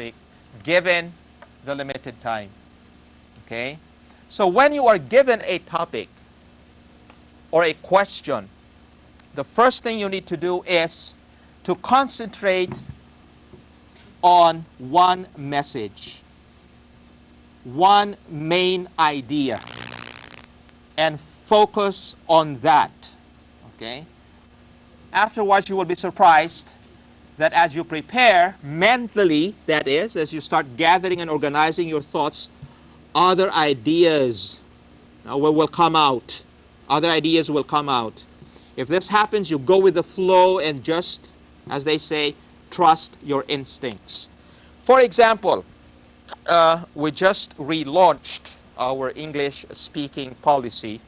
topic given the limited time. Okay? So when you are given a topic or a question, the first thing you need to do is to concentrate on one message, one main idea, and focus on that. Okay? Afterwards, you will be surprised that as you prepare mentally, that is, as you start gathering and organizing your thoughts, other ideas will come out. Other ideas will come out. If this happens, you go with the flow and just, as they say, trust your instincts. For example, we just relaunched our English speaking policy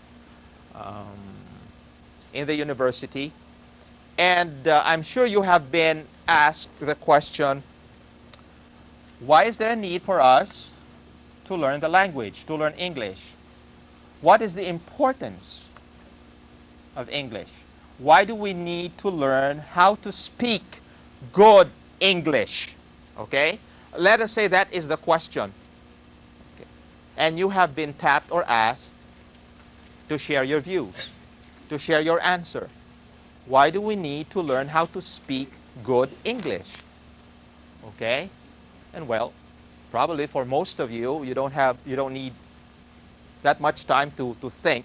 in the university. And I'm sure you have been asked the question, why is there a need for us to learn the language, to learn English? What is the importance of English? Why do we need to learn how to speak good English? Okay? Let us say that is the question. Okay. And you have been tapped or asked to share your views, to share your answer. Why do we need to learn how to speak good English? Okay? And well, probably for most of you, you don't need that much time to think.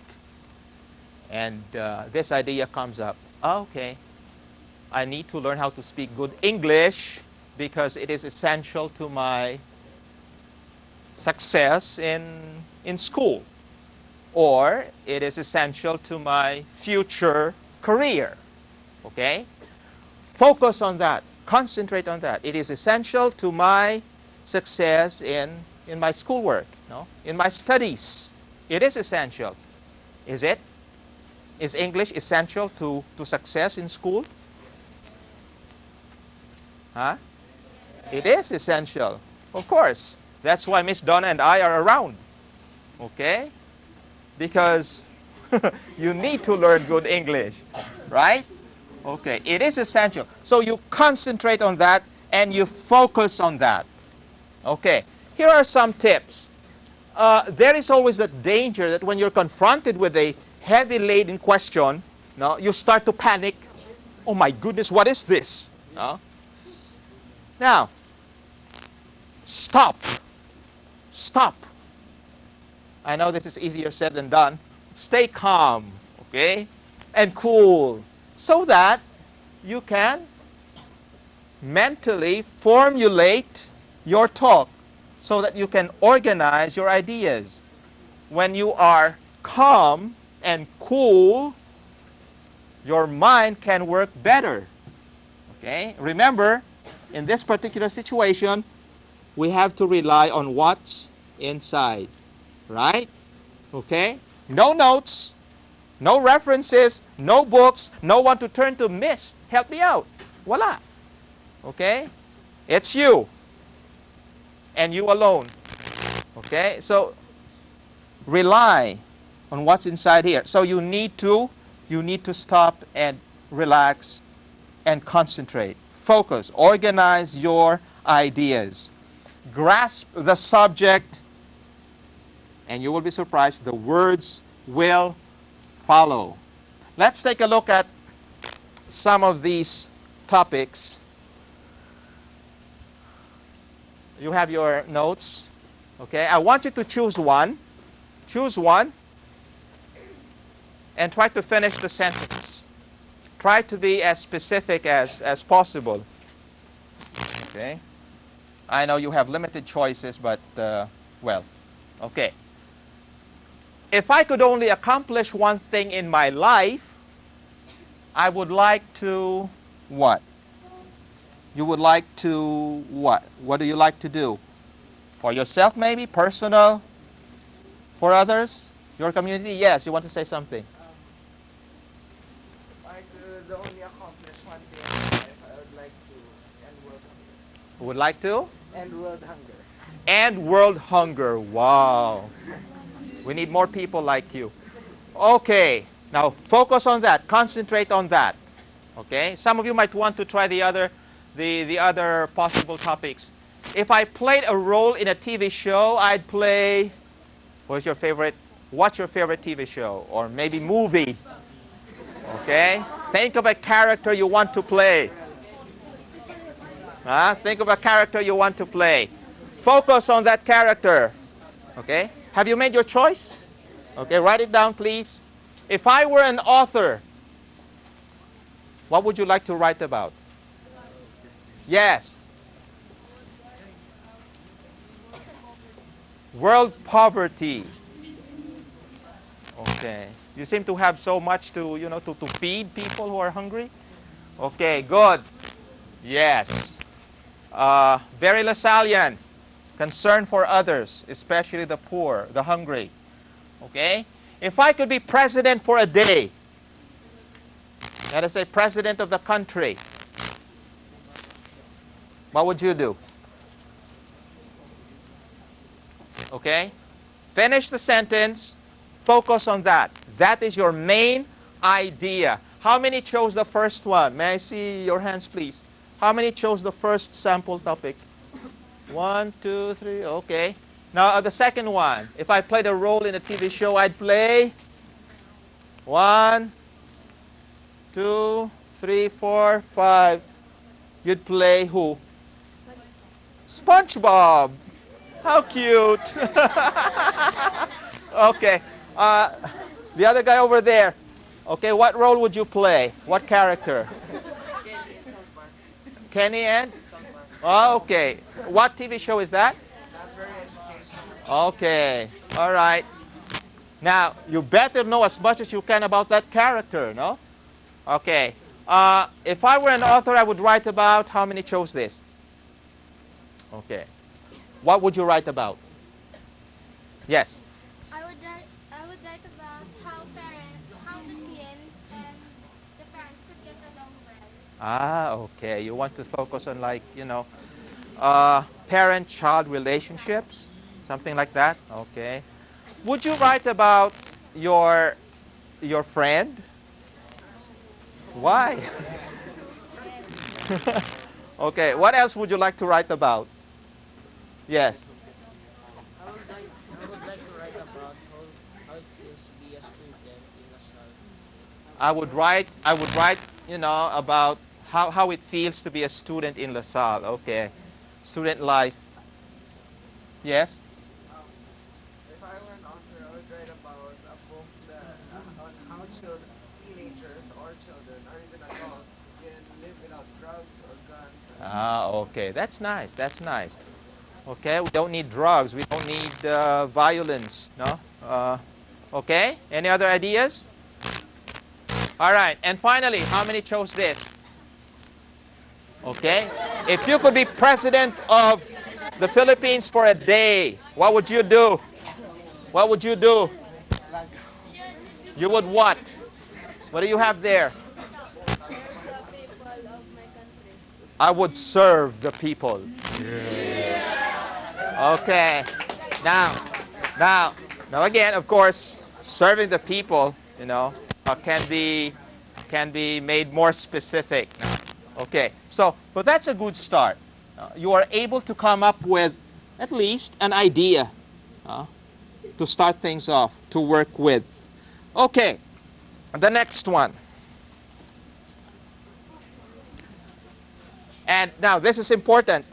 And this idea comes up. Okay, I need to learn how to speak good English because it is essential to my success in school. Or it is essential to my future career. Okay? Focus on that. Concentrate on that. It is essential to my success in my schoolwork, no? In my studies. It is essential. Is it? Is English essential to success in school? Huh? It is essential. Of course. That's why Miss Donna and I are around. Okay? Because you need to learn good English. Right? Okay. It is essential. So you concentrate on that and you focus on that. Okay. Here are some tips. There is always that danger that when you're confronted with a heavy laden question, no, you start to panic. Oh my goodness, what is this? No? Now, stop. Stop. I know this is easier said than done. Stay calm, okay, and cool, so that you can mentally formulate your talk, so that you can organize your ideas. When you are calm and cool, your mind can work better. Okay? Remember, in this particular situation, we have to rely on what's inside. Right? Okay? No notes, no references, no books, no one to turn to. Miss, help me out. Voila. Okay? It's you. And you alone. Okay? So rely on what's inside here. So you need to stop and relax and concentrate. Focus. Organize your ideas. Grasp the subject, and you will be surprised, the words will follow. Let's take a look at some of these topics. You have your notes. Okay, I want you to choose one. Choose one and try to finish the sentence. Try to be as specific as possible. Okay. I know you have limited choices, but, well, okay. If I could only accomplish one thing in my life, I would like to what? You would like to what? What do you like to do? For yourself maybe? Personal? For others? Your community? Yes, you want to say something. If I could only accomplish one thing in life, I would like to end world hunger. Would like to? End world hunger. End world hunger. Wow. We need more people like you. Okay. Now focus on that. Concentrate on that. Okay. Some of you might want to try the other possible topics. If I played a role in a TV show, I'd play, what's your favorite TV show? Or maybe movie, okay? Think of a character you want to play. Think of a character you want to play. Focus on that character, okay? Have you made your choice? Okay, write it down, please. If I were an author, what would you like to write about? Yes. World poverty. Okay. You seem to have so much to, to feed people who are hungry. Okay, good. Yes. Very Lasallian. Concern for others, especially the poor, the hungry. Okay? If I could be president for a day, let us say president of the country, what would you do? Okay? Finish the sentence. Focus on that. That is your main idea. How many chose the first one? May I see your hands, please? How many chose the first sample topic? 1, 2, 3. Okay. Now, the second one. If I played a role in a TV show, I'd play 1, 2, 3, 4, 5. You'd play who? SpongeBob. How cute. Okay. The other guy over there. Okay, what role would you play? What character? Kenny and? Oh, okay. What TV show is that? Okay. All right. Now, you better know as much as you can about that character, no? Okay. If I were an author, I would write about, how many chose this? Okay. What would you write about? Yes. I would write about how the twins and the parents could get along well. Okay. You want to focus on parent-child relationships? Something like that? Okay. Would you write about your friend? Why? Okay. What else would you like to write about? Yes. I would like to write about how it feels to be a student in LaSalle. I would write, about how it feels to be a student in LaSalle. Okay. Student life. Yes? If I were an author, I would write about a book on how teenagers or children or even adults can live without drugs or guns. Okay. That's nice. That's nice. Okay. We don't need drugs. We don't need violence. No? Okay. Any other ideas? All right. And finally, how many chose this? Okay. If you could be president of the Philippines for a day, what would you do? What would you do? You would what? What do you have there? I would serve the people. Yeah. Okay. Now again, of course, serving the people, can be made more specific. Okay. But that's a good start. You are able to come up with at least an idea to start things off, to work with. Okay, the next one. And now this is important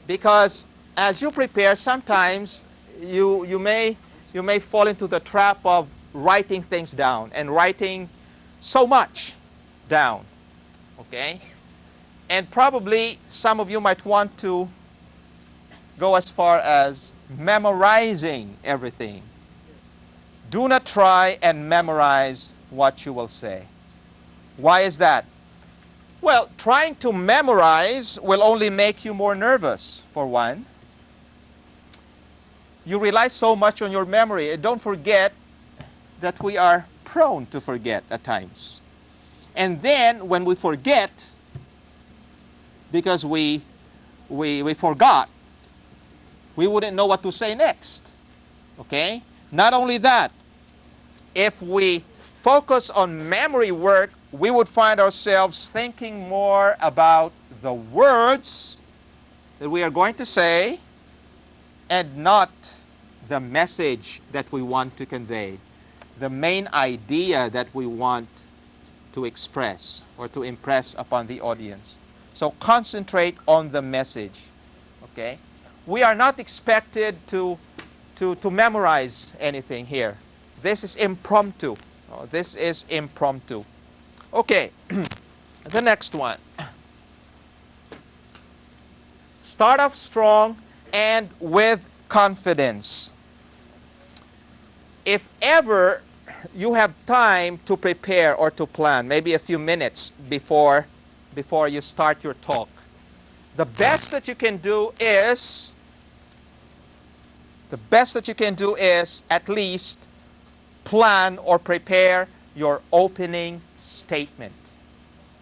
because as you prepare, sometimes you may fall into the trap of writing things down and writing so much down. Okay? And probably some of you might want to go as far as memorizing everything. Do not try and memorize what you will say. Why is that? Well, trying to memorize will only make you more nervous, for one. You rely so much on your memory. And don't forget that we are prone to forget at times. And then when we forget, because we forgot, we wouldn't know what to say next. Okay? Not only that, if we focus on memory work, we would find ourselves thinking more about the words that we are going to say and not the message that we want to convey, the main idea that we want to express or to impress upon the audience. So concentrate on the message. Okay? We are not expected to memorize anything here. This is impromptu. Oh, this is impromptu. Okay, the next one. Start off strong and with confidence. If ever you have time to prepare or to plan, maybe a few minutes before you start your talk, the best that you can do is at least plan or prepare your opening statement.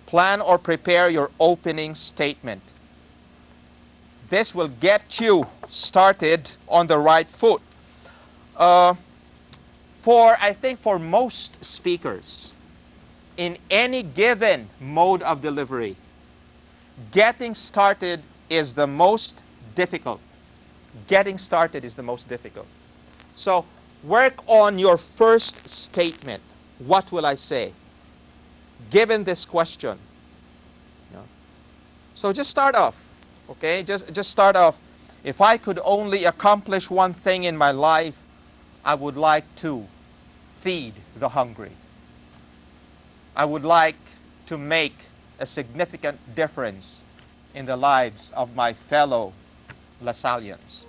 Plan or prepare your opening statement. This will get you started on the right foot. I think for most speakers, in any given mode of delivery, getting started is the most difficult. Getting started is the most difficult. So work on your first statement. What will I say? Given this question. So just start off. Okay? Just start off. If I could only accomplish one thing in my life, I would like to feed the hungry. I would like to make a significant difference in the lives of my fellow Lasallians.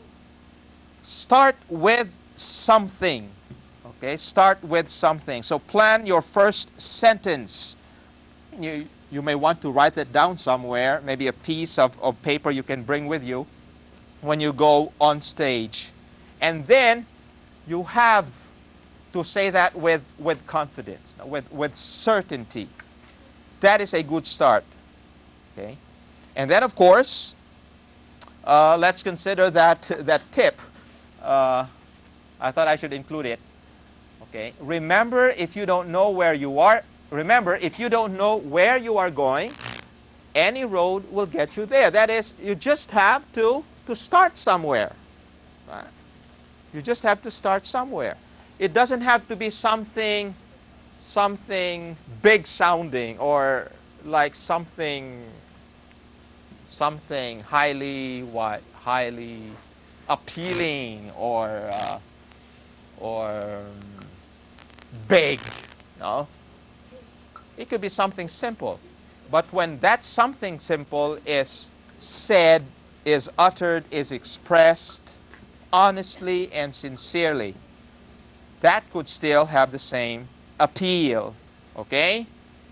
Start with something. Okay, start with something. So plan your first sentence. You may want to write it down somewhere, maybe a piece of paper you can bring with you when you go on stage. And then you have to say that with confidence, with certainty. That is a good start. Okay? And then, of course, let's consider that tip. I thought I should include it. Okay. Remember, if you don't know where you are going, any road will get you there. That is, you just have to start somewhere. Right? You just have to start somewhere. It doesn't have to be something big sounding or like something highly appealing or big. No, it could be something simple. But when that something simple is said, is uttered, is expressed honestly and sincerely, that could still have the same appeal. Okay?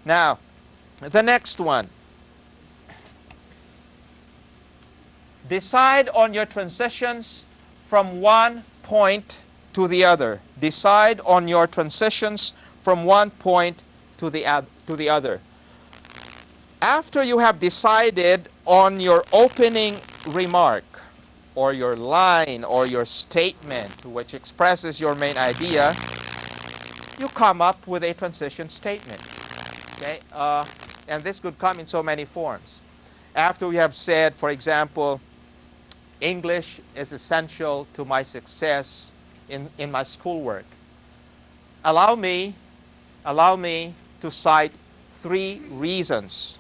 Now, the next one. Decide on your transitions from one point to the other. Decide on your transitions from one point to the other. After you have decided on your opening remark, or your line, or your statement, which expresses your main idea, you come up with a transition statement. Okay? And this could come in so many forms. After we have said, for example, English is essential to my success in my schoolwork. Allow me to cite 3 reasons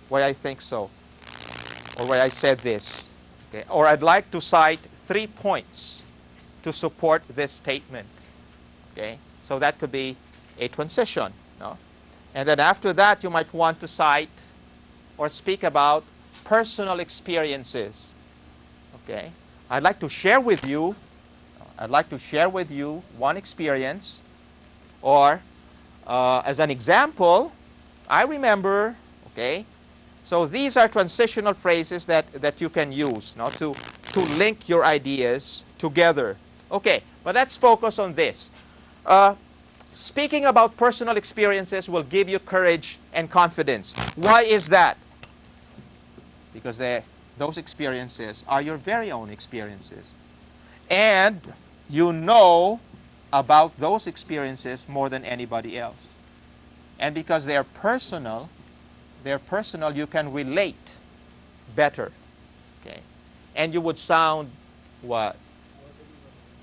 why I think so, or why I said this. Okay? Or I'd like to cite 3 points to support this statement. Okay? So that could be a transition. No? And then after that, you might want to cite or speak about personal experiences. Okay? I'd like to share with you one experience, or as an example, I remember. Okay? So these are transitional phrases that you can use, no, to link your ideas together. Okay, but let's focus on this. Speaking about personal experiences will give you courage and confidence. Why is that? Because those experiences are your very own experiences. And you know about those experiences more than anybody else. And because they're personal, you can relate better. Okay? And you would sound what?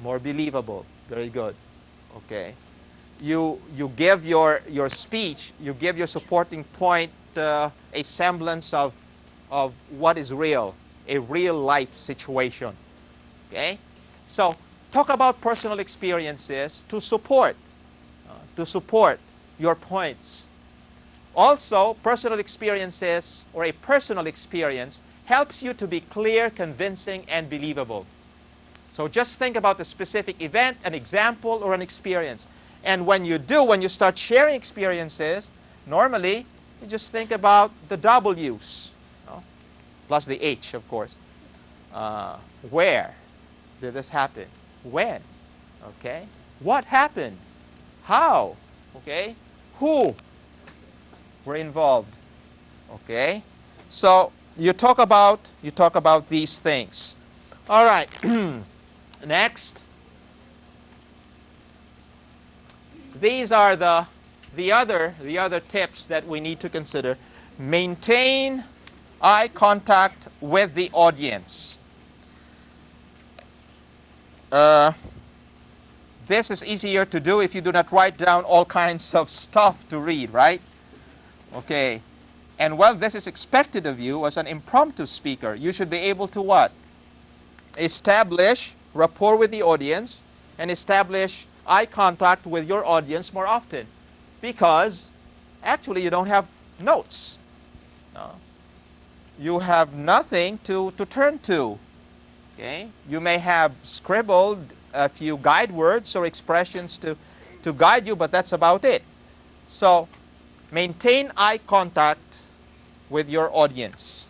More believable. Very good. Okay. You give your speech, you give your supporting point a semblance of what is real, a real life situation. Okay? So talk about personal experiences to support your points. Also, personal experiences or a personal experience helps you to be clear, convincing, and believable. So just think about a specific event, an example, or an experience. And when you start sharing experiences, normally you just think about the W's, you know, plus the H, of course. Where did this happen? When? Okay. What happened? How? Okay. Who were involved? Okay. So you talk about these things. All right. Next. These are the other tips that we need to consider. Maintain eye contact with the audience. This is easier to do if you do not write down all kinds of stuff to read, right? Okay. And while this is expected of you as an impromptu speaker, you should be able to what? Establish rapport with the audience and establish eye contact with your audience more often, because actually you don't have notes. No. You have nothing to turn to. Okay? You may have scribbled a few guide words or expressions to guide you, but that's about it. So maintain eye contact with your audience.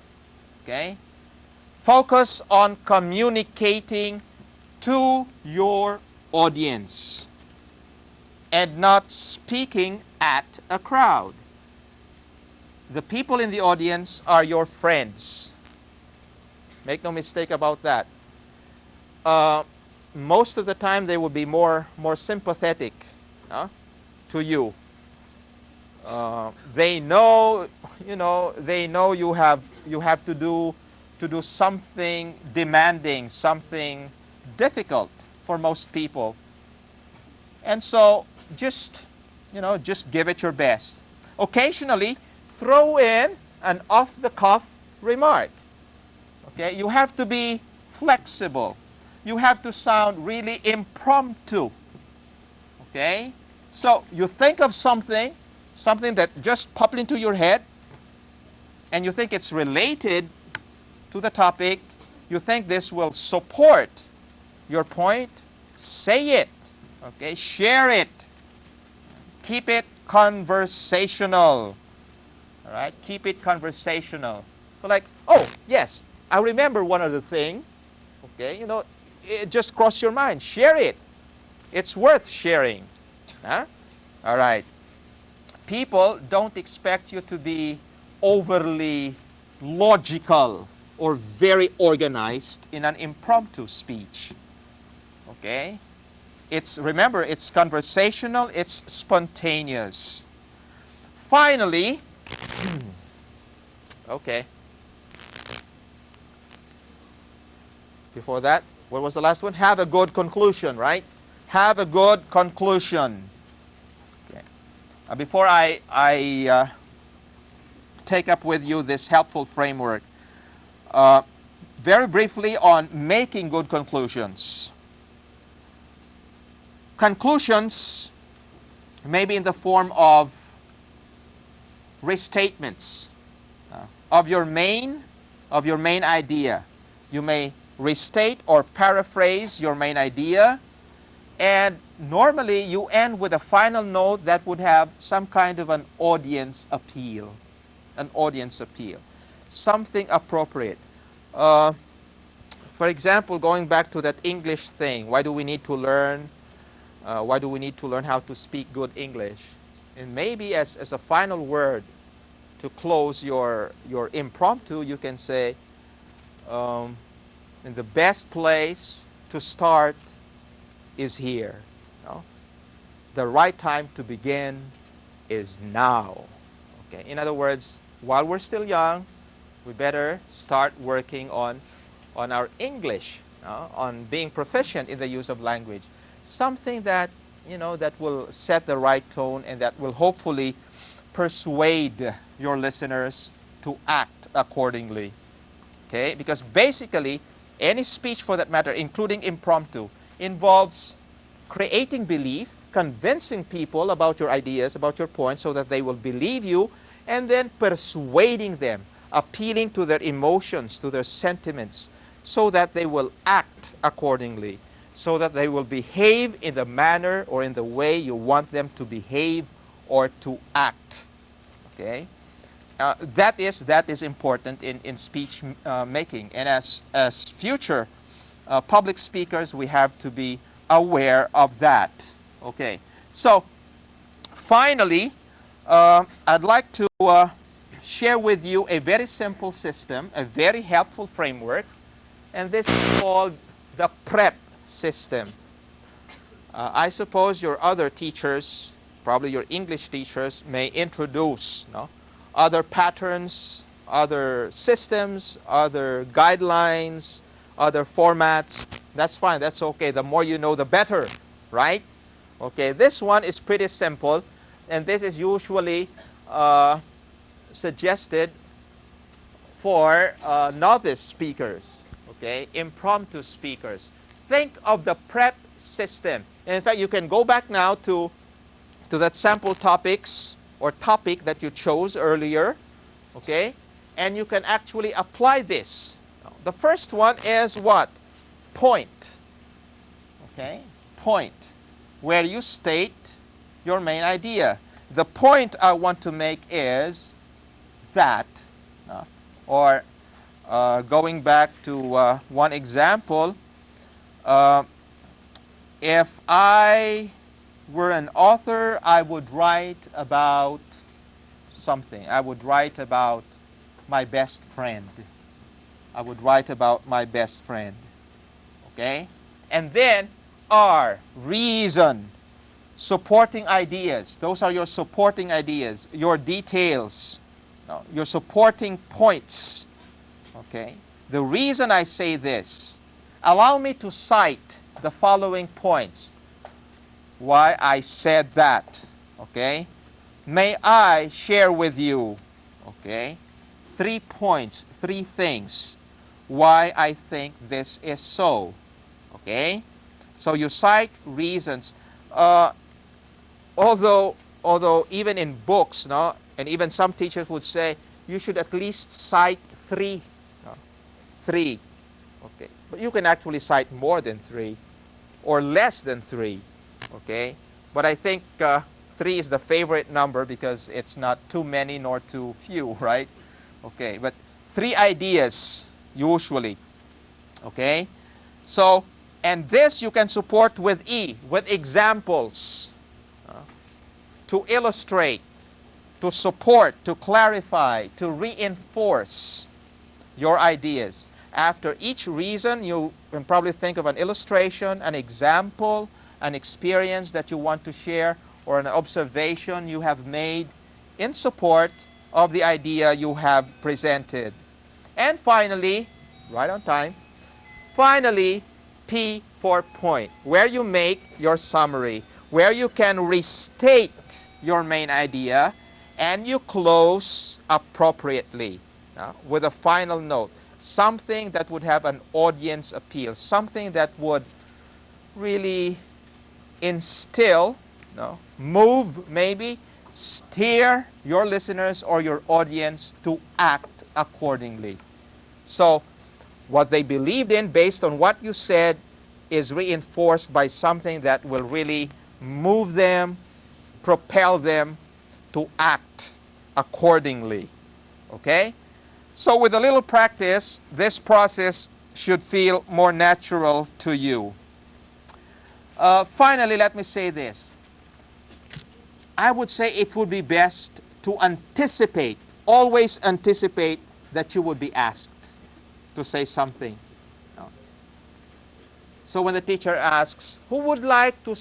Okay? Focus on communicating to your audience and not speaking at a crowd. The people in the audience are your friends. Make no mistake about that. Most of the time they will be more sympathetic to you. They know, they know you have to do something demanding, something difficult for most people. And so just give it your best. Occasionally throw in an off-the-cuff remark. Okay, you have to be flexible. You have to sound really impromptu. Okay? So you think of something that just popped into your head, and you think it's related to the topic. You think this will support your point. Say it. Okay? Share it. Keep it conversational. All right? Keep it conversational. So like, oh, yes, I remember one other thing. Okay? It just crossed your mind. Share it. It's worth sharing. Huh? All right. People don't expect you to be overly logical or very organized in an impromptu speech. Okay? Remember, it's conversational, it's spontaneous. Finally, okay. Before that, what was the last one? Have a good conclusion, right? Have a good conclusion. Okay. Before I take up with you this helpful framework, very briefly on making good conclusions. Conclusions may be in the form of restatements of your main idea. You may restate or paraphrase your main idea, and normally you end with a final note that would have some kind of an audience appeal. Something appropriate. For example, going back to that English thing, why do we need to learn how to speak good English? And maybe as a final word to close your impromptu, you can say, and the best place to start is here. The right time to begin is now. Okay. In other words, while we're still young, we better start working on on our English, on being proficient in the use of language. Something that, that will set the right tone and that will hopefully persuade your listeners to act accordingly. Okay? Because basically, any speech for that matter, including impromptu, involves creating belief, convincing people about your ideas, about your points, so that they will believe you, and then persuading them, appealing to their emotions, to their sentiments, so that they will act accordingly, so that they will behave in the manner or in the way you want them to behave or to act. Okay? That is important in speech making. And as future public speakers, we have to be aware of that. Okay. So finally, I'd like to share with you a very simple system, a very helpful framework, and this is called the PREP system. I suppose your other teachers, probably your English teachers, may introduce other patterns, other systems, other guidelines, other formats. That's fine. That's okay. The more you know, the better, right? Okay. This one is pretty simple, and this is usually suggested for novice speakers, okay, impromptu speakers. Think of the PREP system. And in fact, you can go back now to that sample topics or topic that you chose earlier, okay, and you can actually apply this. The first one is what? Point, okay, point, where you state your main idea. The point I want to make is that, or going back to one example, if I were an author, I would write about something. I would write about my best friend. I would write about my best friend. Okay? And then R, reason, supporting ideas. Those are your supporting ideas, your details, your supporting points. Okay? The reason I say this, allow me to cite the following points. Why I said that. Okay? May I share with you, okay, 3 points, 3 things why I think this is so. Okay? So you cite reasons. Although even in books, and even some teachers would say you should at least cite 3. 3. Okay. But you can actually cite more than 3 or less than 3. Okay? But I think 3 is the favorite number because it's not too many nor too few, right? Okay, but 3 ideas usually. Okay? So, and this you can support with E, with examples, to illustrate, to support, to clarify, to reinforce your ideas. After each reason, you can probably think of an illustration, an example, an experience that you want to share, or an observation you have made in support of the idea you have presented. And finally, right on time, finally, P for point, where you make your summary, where you can restate your main idea and you close appropriately with a final note, something that would have an audience appeal, something that would really instill, move, maybe steer your listeners or your audience to act accordingly. So what they believed in based on what you said is reinforced by something that will really move them, propel them to act accordingly. Okay? So with a little practice, this process should feel more natural to you. Finally, let me say this. I would say it would be best to anticipate, always anticipate that you would be asked to say something. So when the teacher asks, who would like to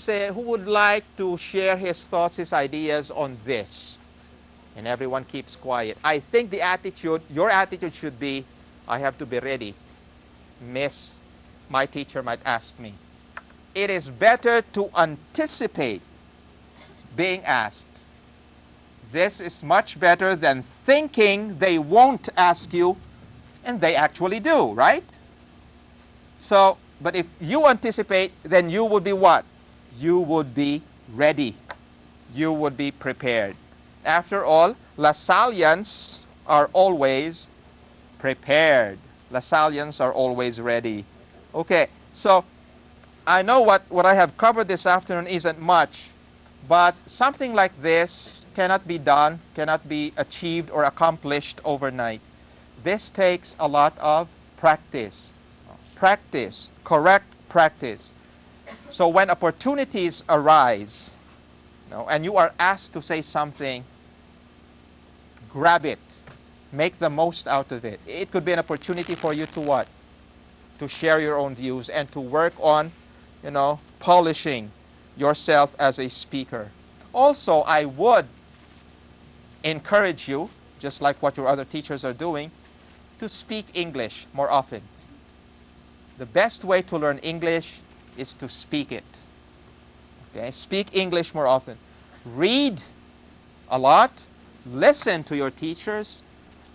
share his thoughts, his ideas on this? And everyone keeps quiet. I think your attitude should be, I have to be ready. Miss, my teacher might ask me. It is better to anticipate being asked. This is much better than thinking they won't ask you and they actually do, right? So, but if you anticipate, then you would be what? You would be ready. You would be prepared. After all, Lasallians are always prepared. Lasallians are always ready. Okay, so I know what I have covered this afternoon isn't much, but something like this cannot be done, cannot be achieved or accomplished overnight. This takes a lot of practice. Practice, correct practice. So when opportunities arise, and you are asked to say something, grab it. Make the most out of it. It could be an opportunity for you to what? To share your own views and to work on, polishing yourself as a speaker. Also, I would encourage you, just like what your other teachers are doing, to speak English more often. The best way to learn English is to speak it. Okay? Speak English more often. Read a lot. Listen to your teachers.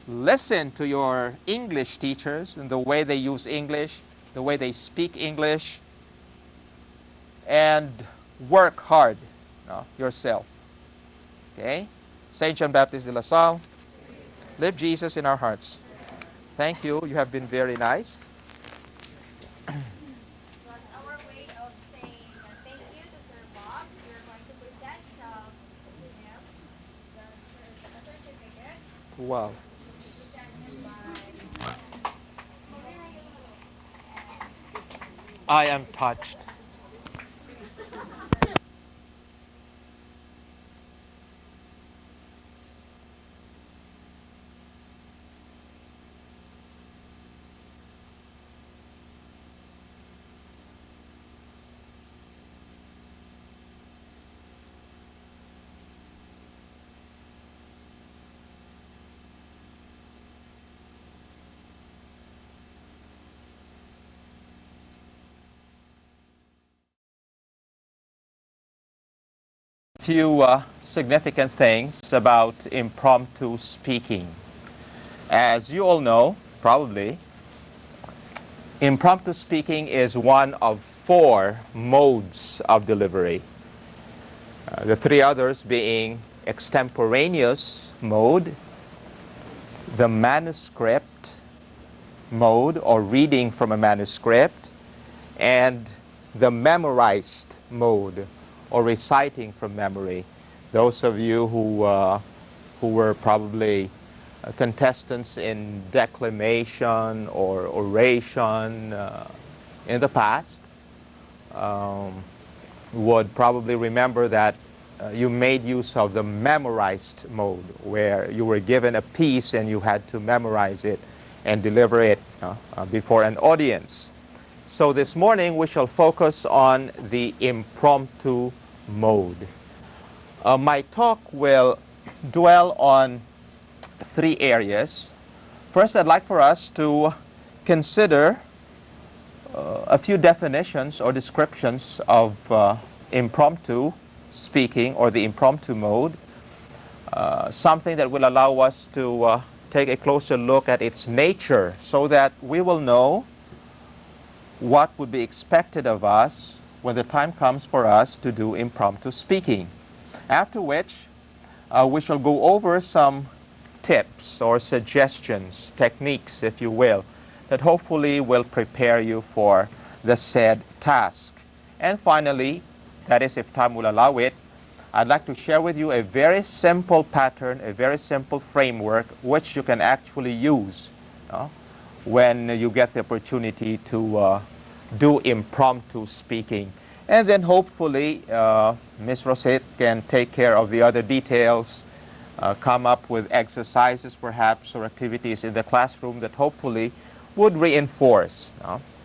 Listen to your English teachers and the way they use English, the way they speak English, and work hard yourself. Okay? St. John Baptist de La Salle, live Jesus in our hearts. Thank you. You have been very nice. Was our way of saying thank you to Sir Bob. We're going to present to him the certificate Wow. presented by I am touched. Few significant things about impromptu speaking. As you all know, probably, impromptu speaking is one of 4 modes of delivery. The 3 others being extemporaneous mode, the manuscript mode or reading from a manuscript, and the memorized mode or reciting from memory. Those of you who were probably contestants in declamation or oration in the past would probably remember that you made use of the memorized mode, where you were given a piece and you had to memorize it and deliver it before an audience. So this morning we shall focus on the impromptu mode. My talk will dwell on 3 areas. First, I'd like for us to consider a few definitions or descriptions of impromptu speaking or the impromptu mode, something that will allow us to take a closer look at its nature so that we will know what would be expected of us when the time comes for us to do impromptu speaking. After which, we shall go over some tips or suggestions, techniques, if you will, that hopefully will prepare you for the said task. And finally, that is if time will allow it, I'd like to share with you a very simple pattern, a very simple framework, which you can actually use when you get the opportunity to do impromptu speaking. And then hopefully Ms. Rosette can take care of the other details, come up with exercises perhaps or activities in the classroom that hopefully would reinforce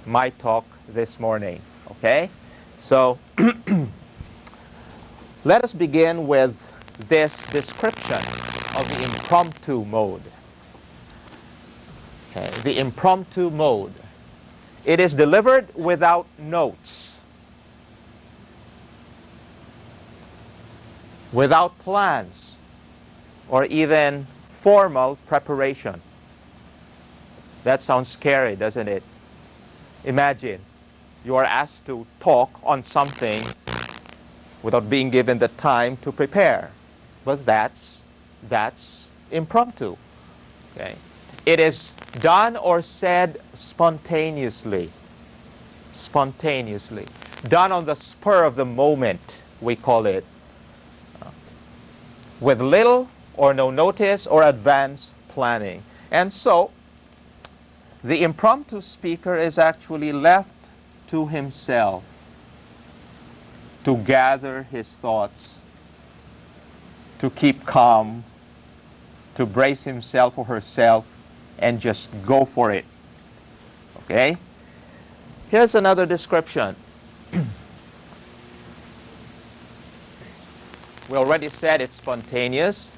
my talk this morning. Okay? So let us begin with this description of the impromptu mode. Okay, the impromptu mode. It is delivered without notes, without plans, or even formal preparation. That sounds scary, doesn't it? Imagine you are asked to talk on something without being given the time to prepare. But that's impromptu. Okay? It is done or said spontaneously. Spontaneously. Done on the spur of the moment, we call it. With little or no notice or advance planning. And so, the impromptu speaker is actually left to himself to gather his thoughts, to keep calm, to brace himself or herself, and just go for it. Okay? Here's another description. We already said it's spontaneous.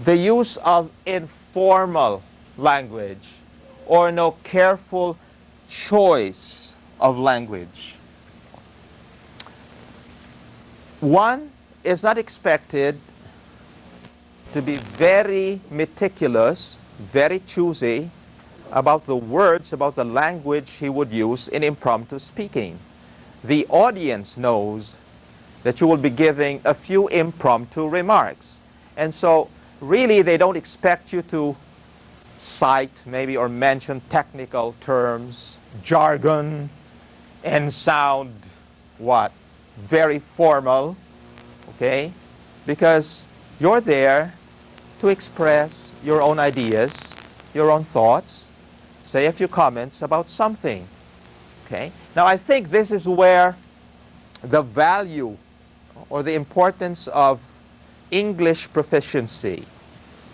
The use of informal language or no careful choice of language. One is not expected to be very meticulous, very choosy about the words, about the language he would use in impromptu speaking. The audience knows that you will be giving a few impromptu remarks. And so really they don't expect you to cite maybe or mention technical terms, jargon, and sound what? Very formal, okay? Because you're there to express your own ideas, your own thoughts, say a few comments about something, okay? Now I think this is where the value or the importance of English proficiency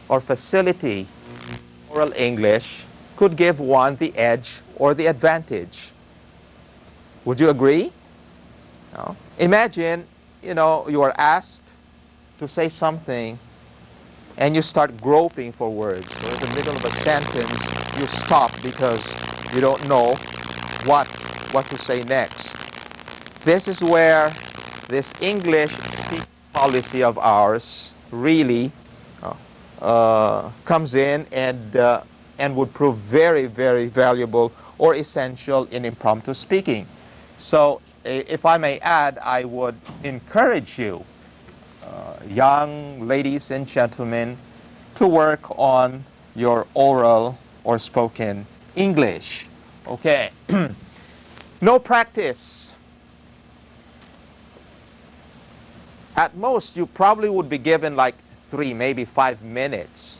or facility oral English could give one the edge or the advantage. Would you agree? No? Imagine, you are asked to say something and you start groping for words. So in the middle of a sentence, you stop because you don't know what to say next. This is where this English speaking policy of ours really comes in and would prove very, very valuable or essential in impromptu speaking. So if I may add, I would encourage you, young ladies and gentlemen, to work on your oral or spoken English. Okay. No practice. At most, you probably would be given like 3, maybe 5 minutes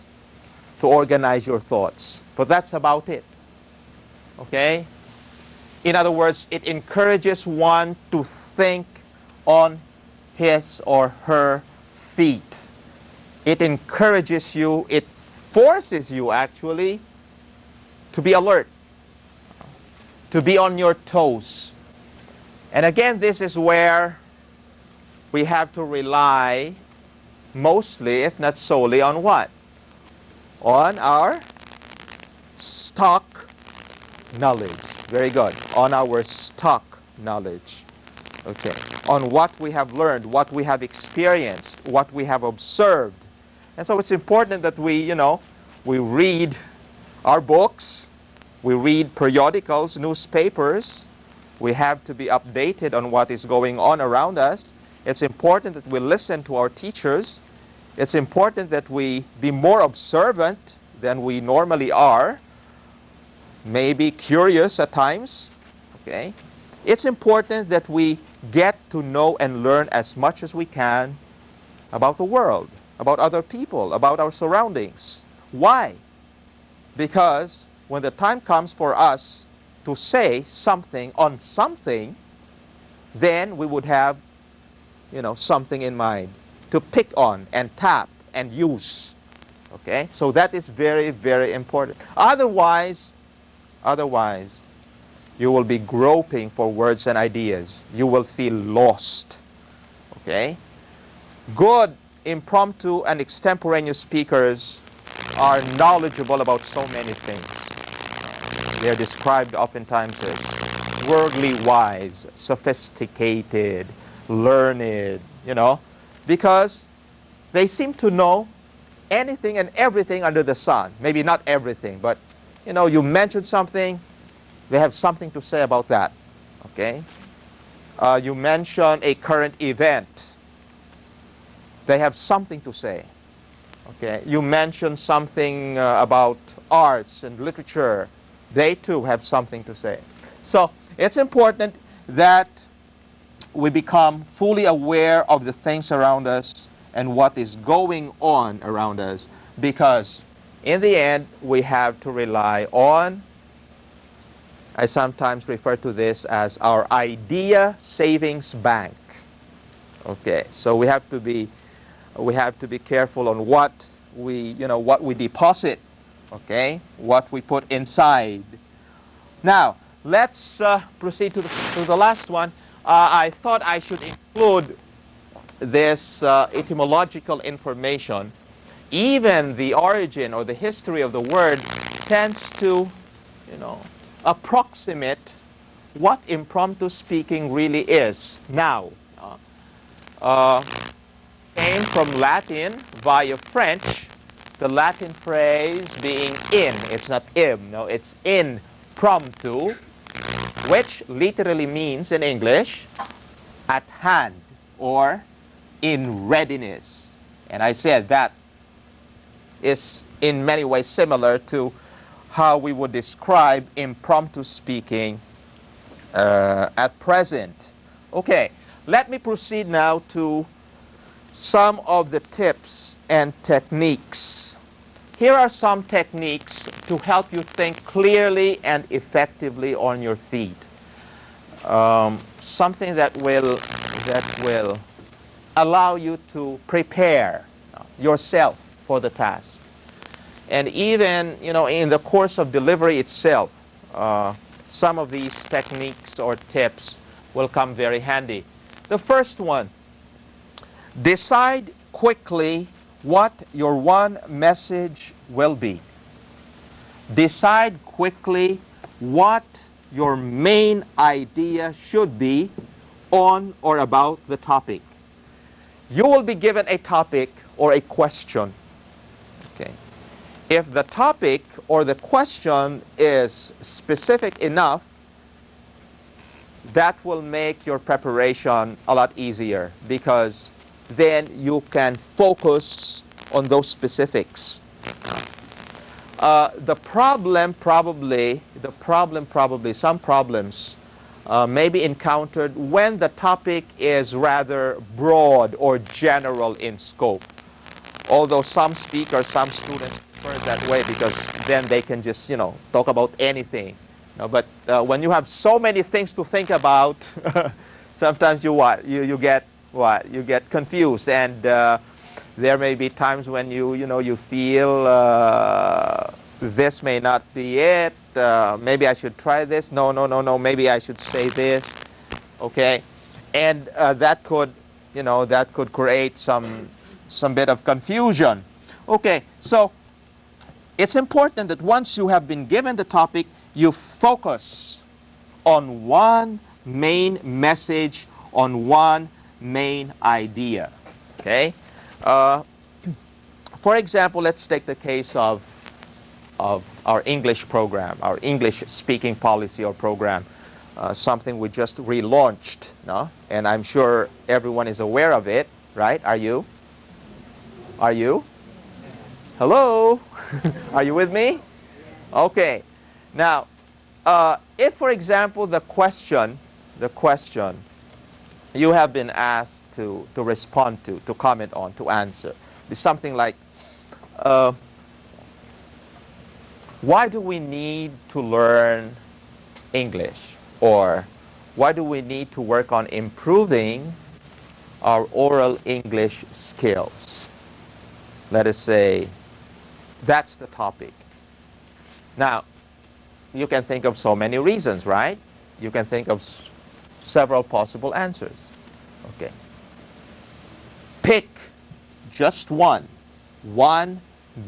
to organize your thoughts. But that's about it. Okay? In other words, it encourages one to think on his or her feet. It encourages you, it forces you actually to be alert, to be on your toes. And again, this is where we have to rely mostly, if not solely, on what? On our stock knowledge. Very good. On our stock knowledge. Okay. On what we have learned, what we have experienced, what we have observed. And so it's important that we read our books, we read periodicals, newspapers. We have to be updated on what is going on around us. It's important that we listen to our teachers. It's important that we be more observant than we normally are, maybe curious at times. Okay? It's important that we get to know and learn as much as we can about the world, about other people, about our surroundings. Why? Because when the time comes for us to say something on something, then we would have something in mind to pick on and tap and use. Okay? So that is very, very important. Otherwise, you will be groping for words and ideas. You will feel lost. Okay? Good impromptu and extemporaneous speakers are knowledgeable about so many things. They are described oftentimes as worldly wise, sophisticated, learned, because they seem to know anything and everything under the sun. Maybe not everything, but you mention something, they have something to say about that. Okay? You mention a current event, they have something to say. Okay? You mention something about arts and literature, they too have something to say. So it's important that we become fully aware of the things around us and what is going on around us, because in the end we have to rely on, I sometimes refer to this as our idea savings bank. Okay, so we have to be careful on what we deposit, okay, what we put inside. Now let's proceed to the last one. I thought I should include this etymological information. Even the origin or the history of the word tends to, approximate what impromptu speaking really is. Now, came from Latin via French, the Latin phrase being in. It's not im, no, it's impromptu, which literally means in English, at hand or in readiness. And I said that is in many ways similar to how we would describe impromptu speaking at present. Okay, let me proceed now to some of the tips and techniques. Here are some techniques to help you think clearly and effectively on your feet. Something that will allow you to prepare yourself for the task. And even, in the course of delivery itself, some of these techniques or tips will come very handy. The first one, decide quickly what your one message will be. Decide quickly what your main idea should be on or about the topic. You will be given a topic or a question. Okay. If the topic or the question is specific enough, that will make your preparation a lot easier, because then you can focus on those specifics. Some problems may be encountered when the topic is rather broad or general in scope. Although some speakers, some students prefer it that way, because then they can just, talk about anything. But when you have so many things to think about, sometimes you get confused, and there may be times when you feel this may not be it. Maybe I should try this. No. Maybe I should say this. Okay, and that could create some bit of confusion. Okay, so it's important that once you have been given the topic, you focus on one main message, on one main idea. Okay. For example, let's take the case of our English program, our English speaking policy or program, something we just relaunched, no? And I'm sure everyone is aware of it, right? Are you? Are you? Hello? Are you with me? Okay. Now, if, for example, the question you have been asked to respond to comment on, to answer, is something like, why do we need to learn English? Or why do we need to work on improving our oral English skills? Let us say that's the topic. Now, you can think of so many reasons, right? You can think of several possible answers. Okay. Pick just one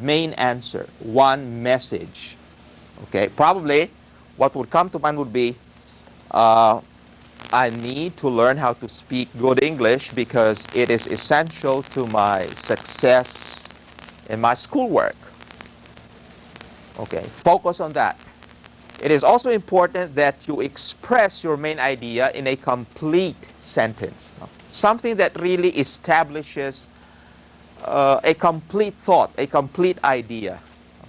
main answer, one message. Okay, probably what would come to mind would be, I need to learn how to speak good English because it is essential to my success in my schoolwork. Okay, focus on that. It is also important that you express your main idea in a complete sentence. Something that really establishes a complete thought, a complete idea.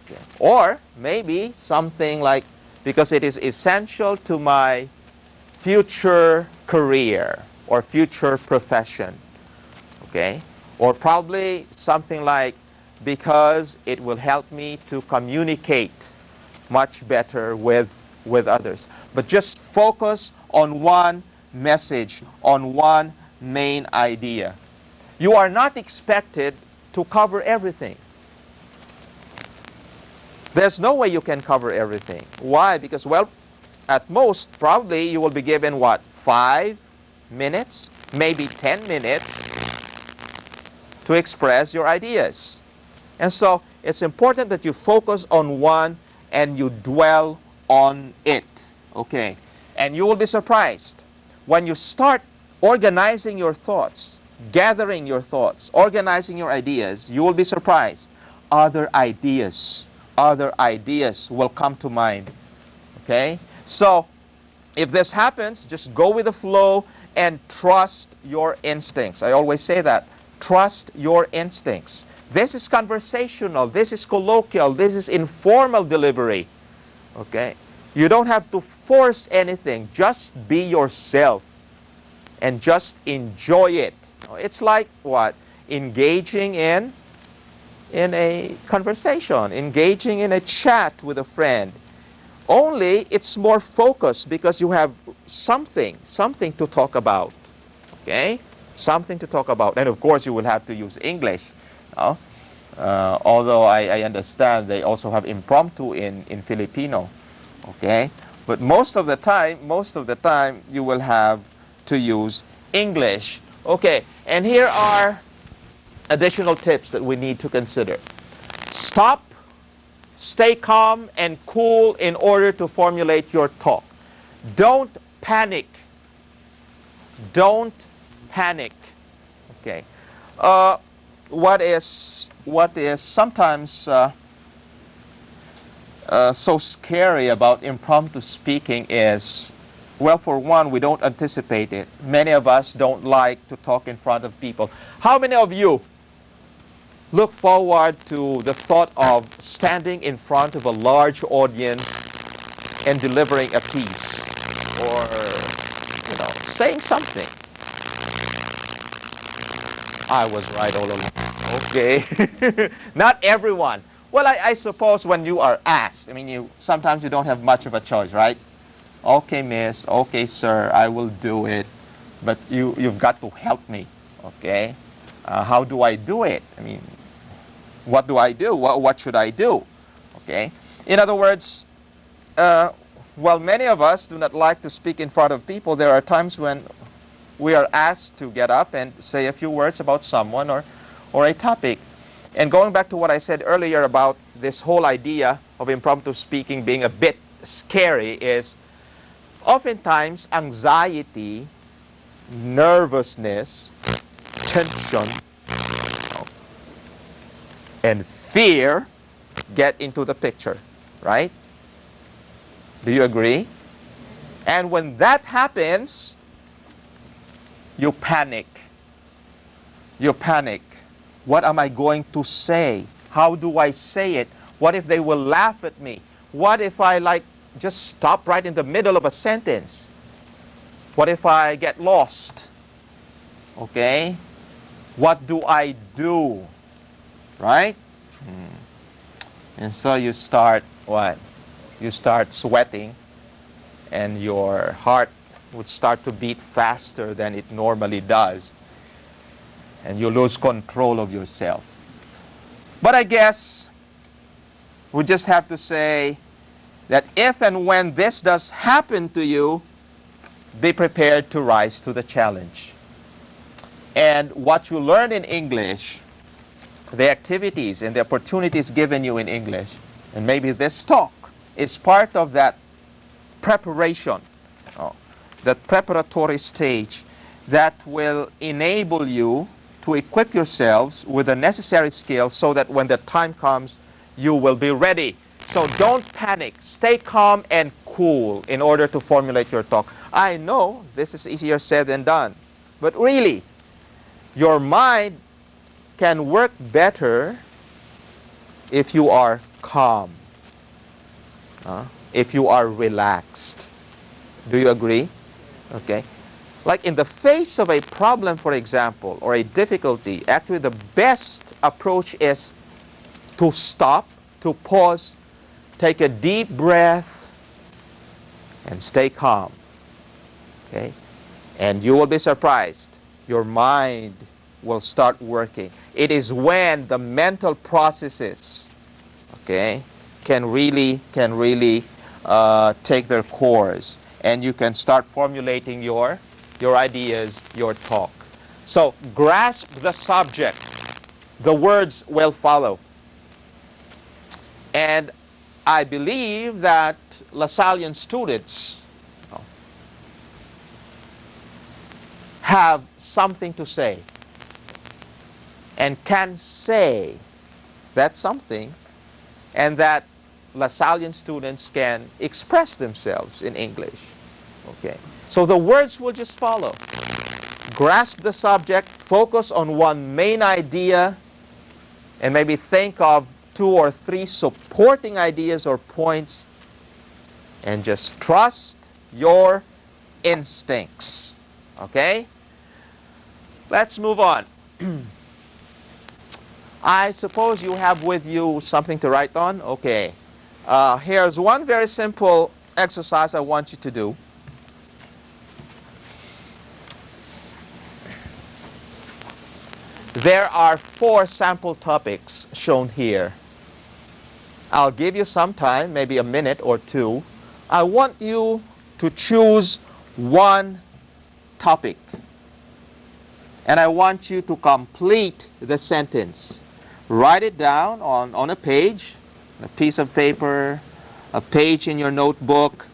Okay. Or maybe something like, because it is essential to my future career or future profession. Okay. Or probably something like, because it will help me to communicate much better with others. But just focus on one message, on one main idea. You are not expected to cover everything. There's no way you can cover everything. Why? Because, well, at most, probably you will be given what? 5 minutes, maybe 10 minutes to express your ideas. And so it's important that you focus on one and you dwell on it. Okay. And you will be surprised when you start organizing your thoughts, gathering your thoughts, organizing your ideas. You will be surprised. Other ideas will come to mind. Okay. So if this happens, just go with the flow and trust your instincts. I always say that. Trust your instincts. This is conversational, this is colloquial, this is informal delivery. Okay? You don't have to force anything. Just be yourself and just enjoy it. It's like what? Engaging in a conversation, engaging in a chat with a friend. Only it's more focused because you have something to talk about. Okay? Something to talk about. And of course you will have to use English. Although I understand they also have impromptu in Filipino, okay? But most of the time you will have to use English. Okay, and here are additional tips that we need to consider. Stop, stay calm and cool in order to formulate your talk. Don't panic. Don't panic. Okay. What is sometimes so scary about impromptu speaking is, well, for one, we don't anticipate it. Many of us don't like to talk in front of people. How many of you look forward to the thought of standing in front of a large audience and delivering a piece or, saying something? I was right all along. Okay. Not everyone. Well, I suppose when you are asked, sometimes you don't have much of a choice, right? Okay, miss. Okay, sir. I will do it. But you've got to help me. Okay. How do I do it? What do I do? What should I do? Okay. In other words, while many of us do not like to speak in front of people, there are times when we are asked to get up and say a few words about someone or a topic. And going back to what I said earlier about this whole idea of impromptu speaking being a bit scary is oftentimes anxiety, nervousness, tension, and fear get into the picture, right? Do you agree? And when that happens, you panic. You panic. What am I going to say? How do I say it? What if they will laugh at me? What if I just stop right in the middle of a sentence? What if I get lost? Okay? What do I do? Right? And so you start what? You start sweating and your heart would start to beat faster than it normally does. And you lose control of yourself. But I guess we just have to say that if and when this does happen to you, be prepared to rise to the challenge. And what you learn in English, the activities and the opportunities given you in English, and maybe this talk is part of that preparation, oh, that preparatory stage that will enable you to equip yourselves with the necessary skills so that when the time comes, you will be ready. So don't panic. Stay calm and cool in order to formulate your talk. I know this is easier said than done, but really, your mind can work better if you are calm, if you are relaxed. Do you agree? Okay. Like in the face of a problem, for example, or a difficulty, actually the best approach is to stop, to pause, take a deep breath, and stay calm. Okay? And you will be surprised. Your mind will start working. It is when the mental processes, okay, can really take their course, and you can start formulating your ideas, your talk. So grasp the subject. The words will follow. And I believe that LaSallian students have something to say and can say that something, and that LaSallian students can express themselves in English. Okay. So the words will just follow. Grasp the subject, focus on one main idea, and maybe think of 2 or 3 supporting ideas or points, and just trust your instincts. Okay? Let's move on. I suppose you have with you something to write on. Okay. Here's one very simple exercise I want you to do. There are 4 sample topics shown here. I'll give you some time, maybe a minute or 2. I want you to choose one topic. And I want you to complete the sentence. Write it down on a page, a piece of paper, a page in your notebook.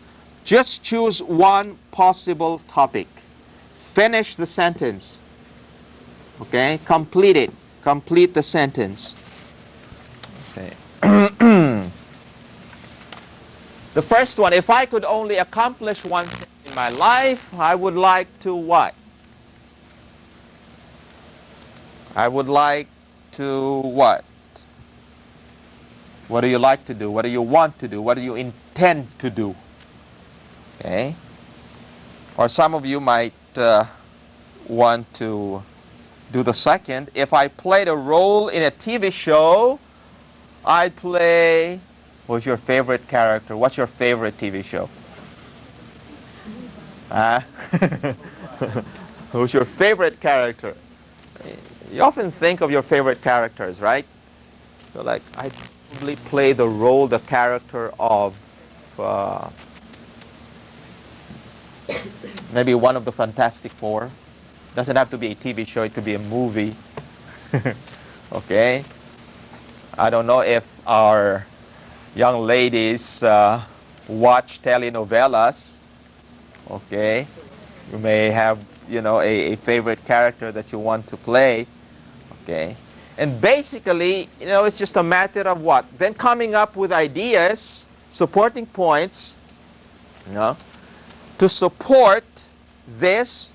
Just choose one possible topic. Finish the sentence. Okay, complete it. Complete the sentence. Okay. The first one, if I could only accomplish one thing in my life, I would like to what? I would like to what? What do you like to do? What do you want to do? What do you intend to do? Okay. Or some of you might want to do the second. If I played a role in a TV show, I'd play... Who's your favorite character? What's your favorite TV show? Who's your favorite character? You often think of your favorite characters, right? So like, I'd probably play the role, the character of maybe one of the Fantastic Four. Doesn't have to be a TV show, it could be a movie. Okay? I don't know if our young ladies watch telenovelas. Okay? You may have, you know, a favorite character that you want to play. Okay? And basically, you know, it's just a matter of what? Then coming up with ideas, supporting points, you know, to support this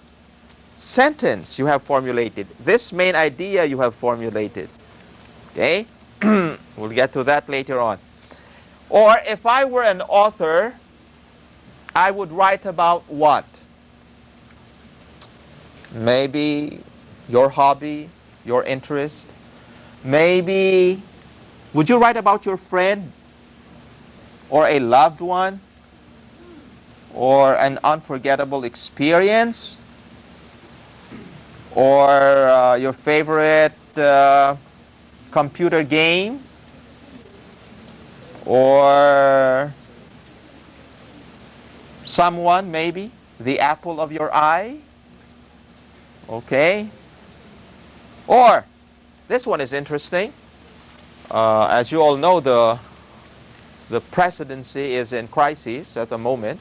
sentence you have formulated. This main idea you have formulated. Okay? We'll get to that later on. Or if I were an author, I would write about what? Maybe your hobby, your interest. Maybe, would you write about your friend? Or a loved one? Or an unforgettable experience? Or your favorite computer game? Or someone, maybe, the apple of your eye? Okay. Or, this one is interesting. As you all know, the presidency is in crisis at the moment.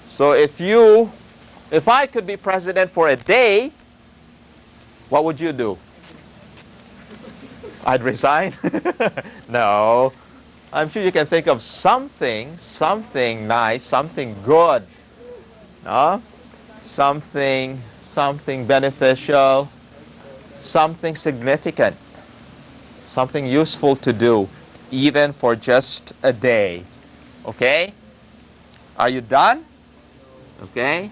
So if I could be president for a day, what would you do? I'd resign? No. I'm sure you can think of something nice, something good, no? Something beneficial, something significant, something useful to do, even for just a day. Okay? Are you done? Okay?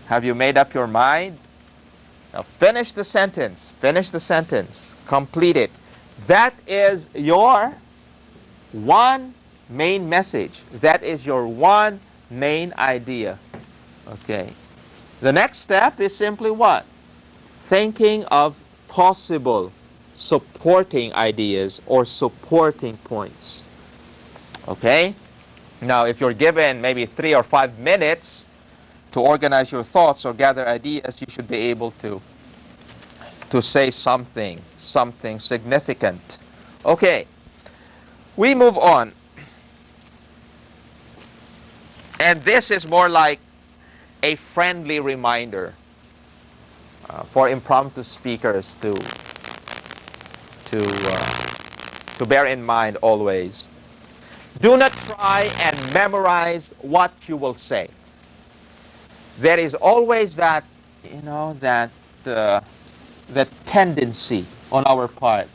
Have you made up your mind? Now finish the sentence. Finish the sentence. Complete it. That is your one main message. That is your one main idea. Okay. The next step is simply what? Thinking of possible supporting ideas or supporting points. Okay? Now, if you're given maybe 3 or 5 minutes to organize your thoughts or gather ideas, you should be able to say something significant. Okay, we move on. And this is more like a friendly reminder for impromptu speakers to bear in mind always. Do not try and memorize what you will say. There is always that, that tendency on our part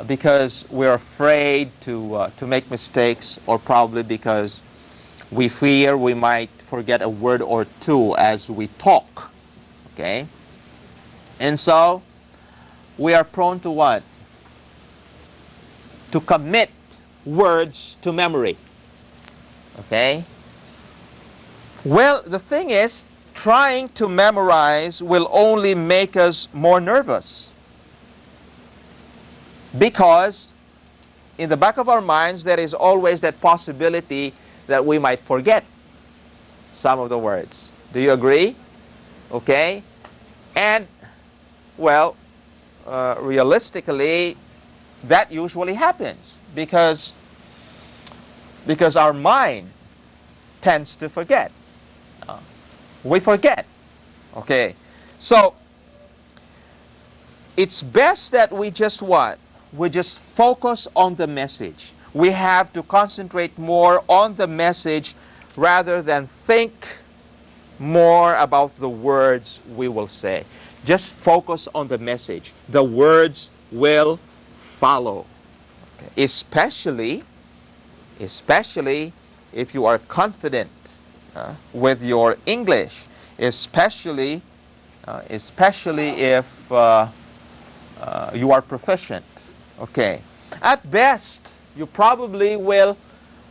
because we're afraid to make mistakes, or probably because we fear we might forget a word or two as we talk. Okay? And so we are prone to what? To commit words to memory. Okay? Well, the thing is, trying to memorize will only make us more nervous. Because in the back of our minds, there is always that possibility that we might forget some of the words. Do you agree? Okay? And, well, realistically, that usually happens because our mind tends to forget. We forget. Okay. So it's best that we just what? We just focus on the message. We have to concentrate more on the message rather than think more about the words we will say. Just focus on the message. The words will follow. Okay. Especially if you are confident with your English, especially if you are proficient. Okay. At best, you probably will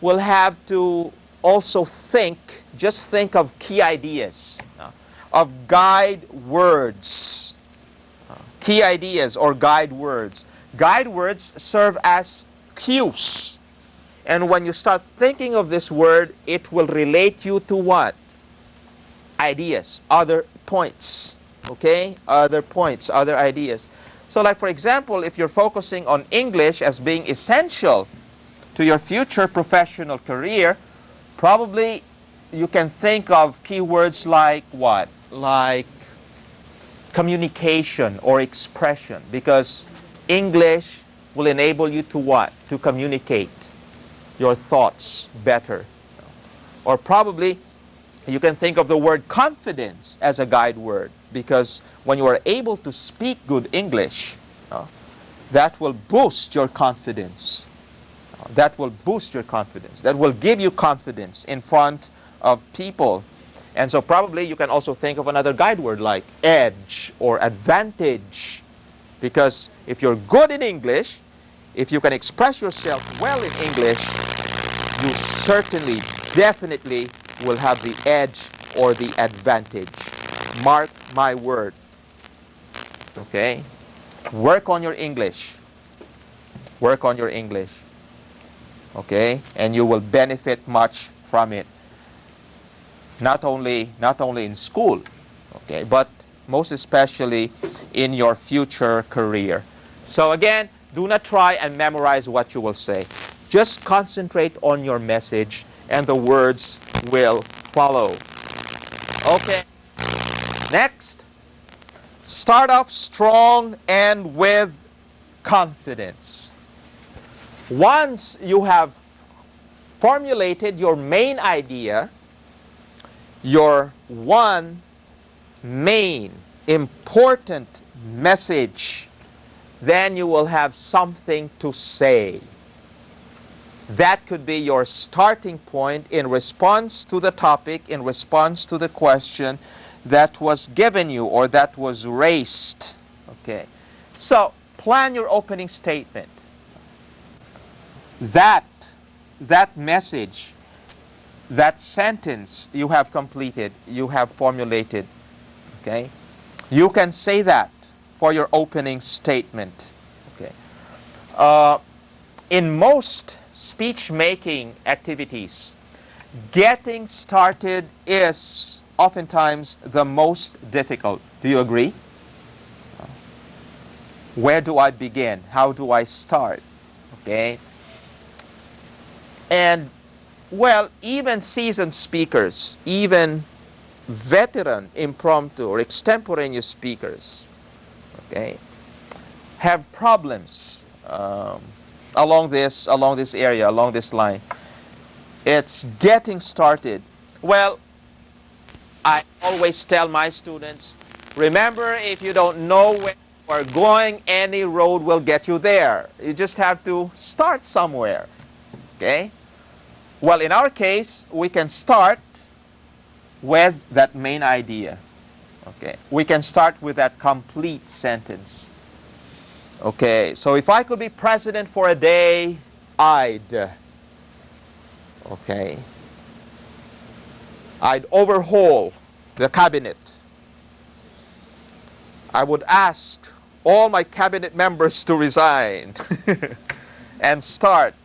have to also just think of key ideas, of guide words. Key ideas or guide words. Guide words serve as cues. And when you start thinking of this word, it will relate you to what? Ideas, other points. Okay? Other points, other ideas. So like for example, if you're focusing on English as being essential to your future professional career, probably you can think of keywords like what? Like communication or expression, because English will enable you to what? To communicate your thoughts better. Or probably you can think of the word confidence as a guide word, because when you are able to speak good English, that will boost your confidence. That will boost your confidence. That will give you confidence in front of people. And so probably you can also think of another guide word like edge or advantage, because if you're good in English, if you can express yourself well in English, you certainly, definitely will have the edge or the advantage. Mark my word. Okay? Work on your English. Work on your English. Okay? And you will benefit much from it. Not only in school, okay, but most especially in your future career. So again, do not try and memorize what you will say. Just concentrate on your message and the words will follow. Okay. Next, start off strong and with confidence. Once you have formulated your main idea, your one main important message, then you will have something to say. That could be your starting point in response to the topic, in response to the question that was given you or that was raised. Okay. So, plan your opening statement. That message, that sentence you have completed, you have formulated. Okay. You can say that for your opening statement. Okay. In most speech-making activities, getting started is oftentimes the most difficult. Do you agree? Where do I begin? How do I start? Okay. And, well, even seasoned speakers, even veteran impromptu or extemporaneous speakers, okay, have problems along this area, along this line. It's getting started. Well, I always tell my students, remember, if you don't know where you are going, any road will get you there. You just have to start somewhere. Okay? Well, in our case, we can start with that main idea. Okay? We can start with that complete sentence. Okay, so if I could be president for a day, I'd. Okay. I'd overhaul the cabinet. I would ask all my cabinet members to resign and start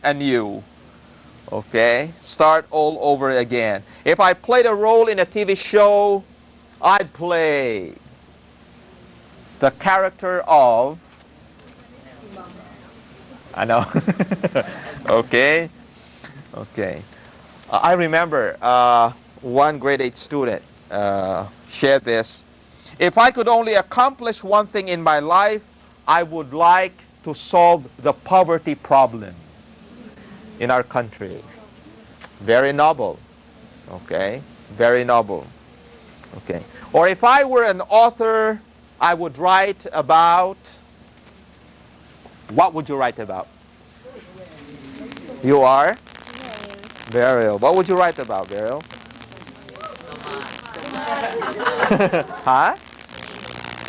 anew. Okay? Start all over again. If I played a role in a TV show, I'd play the character of... I know. Okay? Okay. I remember one grade 8 student shared this. If I could only accomplish one thing in my life, I would like to solve the poverty problem in our country. Very noble. Okay? Very noble. Okay. Or if I were an author, I would write about... What would you write about? You are? Burial. What would you write about, Burial? Huh?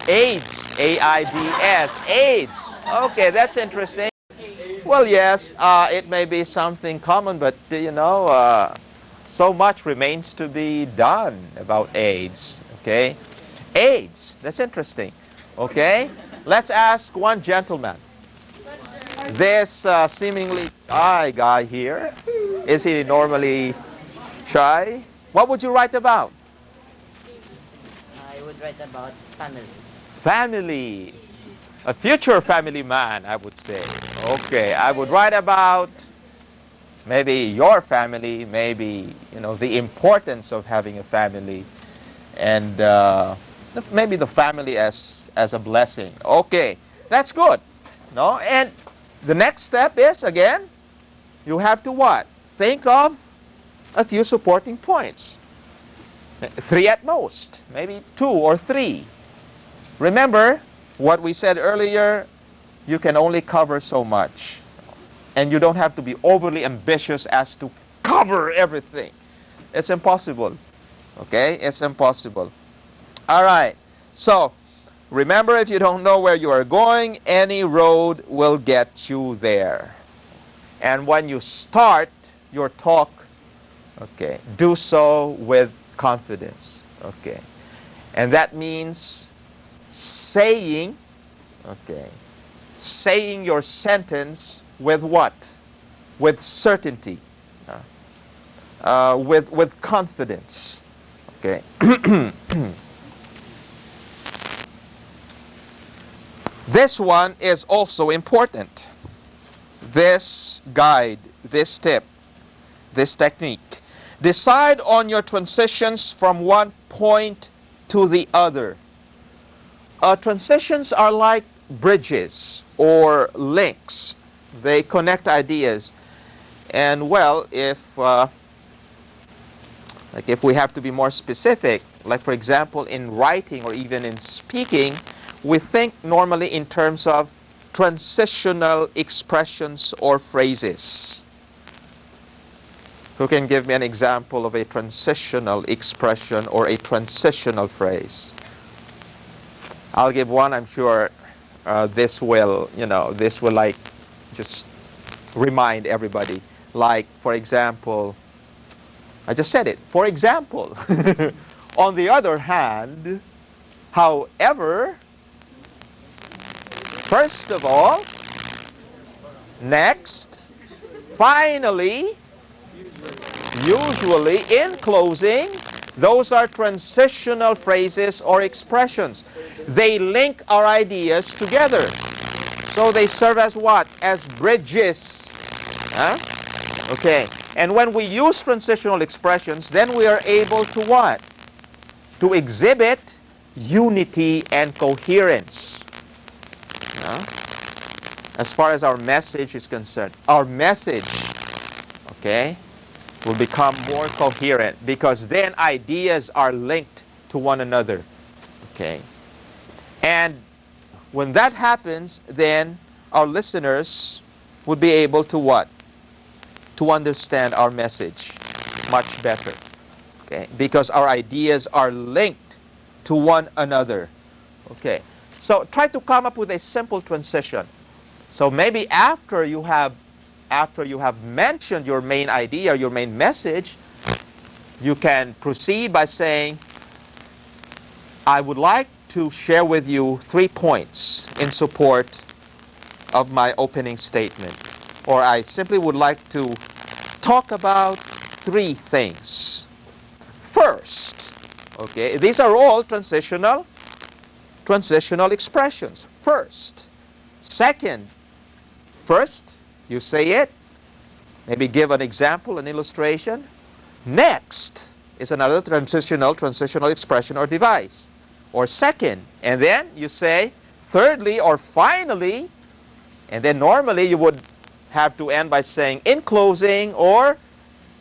AIDS. AIDS. AIDS. Okay, that's interesting. Well, yes, it may be something common, but, you know, so much remains to be done about AIDS. Okay? AIDS. That's interesting. Okay? Let's ask one gentleman. This seemingly shy guy here, is he normally shy? What would you write about? I would write about family. Family. A future family man, I would say. Okay, I would write about maybe your family, maybe, you know, the importance of having a family, and maybe the family as a blessing. Okay, that's good. No, and the next step is, again, you have to what? Think of a few supporting points. 3 at most, maybe 2 or 3. Remember what we said earlier, you can only cover so much. And you don't have to be overly ambitious as to cover everything. It's impossible. Okay? It's impossible. All right. So, remember, if you don't know where you are going, any road will get you there. And when you start your talk, okay, do so with confidence. Okay. And that means saying, okay, saying your sentence with what? With certainty. With confidence. Okay. This one is also important. This guide, this tip, this technique. Decide on your transitions from one point to the other. Transitions are like bridges or links. They connect ideas. And well, if we have to be more specific, like for example in writing or even in speaking, we think normally in terms of transitional expressions or phrases. Who can give me an example of a transitional expression or a transitional phrase? I'll give one. I'm sure this will like just remind everybody. Like, for example, I just said it. For example, on the other hand, however, first of all, next, finally, usually, in closing, those are transitional phrases or expressions. They link our ideas together. So they serve as what? As bridges. Huh? Okay. And when we use transitional expressions, then we are able to what? To exhibit unity and coherence. Huh? As far as our message is concerned, our message, okay, will become more coherent because then ideas are linked to one another. Okay. And when that happens, then our listeners would be able to what? To understand our message much better. Okay. Because our ideas are linked to one another. Okay. So try to come up with a simple transition. So maybe after you have mentioned your main idea, your main message, you can proceed by saying, I would like to share with you 3 points in support of my opening statement. Or I simply would like to talk about 3 things. First, okay, these are all transitional expressions. First. Second, first, you say it, maybe give an example, an illustration. Next is another transitional expression or device. Or second, and then you say thirdly or finally, and then normally you would have to end by saying in closing or